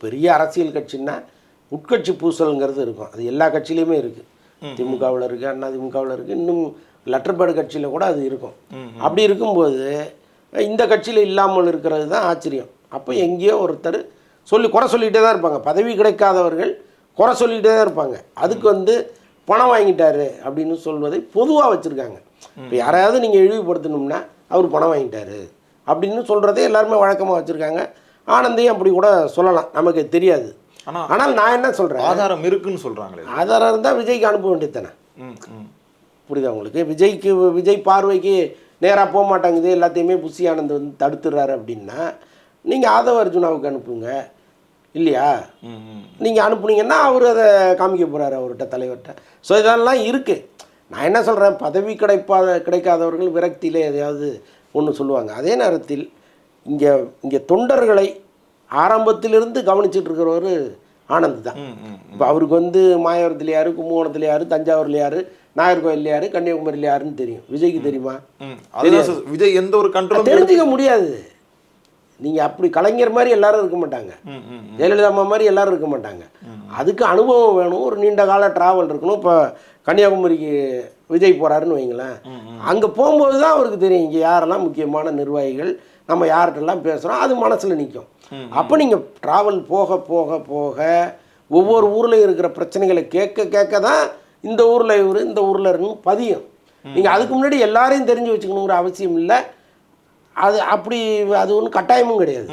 பெரிய அரசியல் கட்சின்னா உட்கட்சி பூசல்ங்கிறது இருக்கும். அது எல்லா கட்சியிலையுமே இருக்குது. திமுகவில் இருக்குது, அண்ணா திமுகவில் இருக்குது, இன்னும் லெட்டர்பேடு கட்சியில் கூட அது இருக்கும். அப்படி இருக்கும்போது இந்த கட்சியில் இல்லாமல் இருக்கிறது தான் ஆச்சரியம். அப்போ எங்கேயோ ஒருத்தர் குறை சொல்லிகிட்டே தான் இருப்பாங்க. பதவி கிடைக்காதவர்கள் குறை சொல்லிகிட்டே தான் இருப்பாங்க. அதுக்கு பணம் வாங்கிட்டாரு அப்படின்னு சொல்வதை பொதுவாக வச்சுருக்காங்க. இப்போ யாராவது நீங்கள் இழிவுபடுத்தணும்னா அவர் பணம் வாங்கிட்டாரு அப்படின்னு சொல்கிறதே எல்லாருமே வழக்கமாக வச்சுருக்காங்க. ஆனந்தையும் அப்படி கூட சொல்லலாம், நமக்கு தெரியாது. ஆனால் நான் என்ன சொல்கிறேன், ஆதாரம் இருக்குன்னு சொல்கிறாங்களே. ஆதாரம் இருந்தால் விஜய்க்கு அனுப்ப வேண்டியது தானே. புரியுதா உங்களுக்கு? விஜய் பார்வைக்கு நேராக போக மாட்டாங்குது, எல்லாத்தையுமே புஷி ஆனந்த் தடுத்துடுறாரு அப்படின்னா நீங்கள் ஆதவ அர்ஜுனாவுக்கு அனுப்புங்க இல்லையா? நீங்கள் அனுப்புனீங்கன்னா அவர் அதை காமிக்க போகிறாரு அவர்கிட்ட, தலைவர்கிட்ட. ஸோ இதெல்லாம் இருக்குது. நான் என்ன சொல்கிறேன், பதவி கிடைக்காதவர்கள் விரக்தியில் எதையாவது ஒன்று சொல்லுவாங்க. அதே நேரத்தில் இங்கே தொண்டர்களை ஆரம்பத்திலிருந்து கவனிச்சுட்டு இருக்கிறவர் ஆனந்த் தான். இப்போ அவருக்கு மாயவரத்தில் யார், கும்பகோணத்தில் யார், தஞ்சாவூரில் யார், நாகர்கோவில் யார், கன்னியாகுமரியில் யாருன்னு தெரியும். விஜய்க்கு தெரியுமா? விஜய் எந்த ஒரு கண்ட்ரோல் தெரிஞ்சுக்க முடியாது. நீங்கள் அப்படி கலைஞர் மாதிரி எல்லாரும் இருக்க மாட்டாங்க, ஜெயலலிதா அம்மா மாதிரி எல்லாரும் இருக்க மாட்டாங்க. அதுக்கு அனுபவம் வேணும், ஒரு நீண்ட கால ட்ராவல் இருக்கணும். இப்போ கன்னியாகுமரிக்கு விஜய் போகிறாருன்னு வைங்களேன், அங்கே போகும்போது தான் அவருக்கு தெரியும் இங்கே யாரெல்லாம் முக்கியமான நிர்வாகிகள், நம்ம யார்கிட்டலாம் பேசுகிறோம், அது மனசில் நிற்கும். அப்போ நீங்கள் ட்ராவல் போக போக போக ஒவ்வொரு ஊரில் இருக்கிற பிரச்சனைகளை கேட்க தான் இந்த ஊரில் இவர், இந்த ஊரில் இருக்குன்னு பதியும். நீங்கள் அதுக்கு முன்னாடி எல்லாரையும் தெரிஞ்சு வச்சுக்கணுங்கிற அவசியம் இல்லை. அது ஒன்றும் கட்டாயமும் கிடையாது.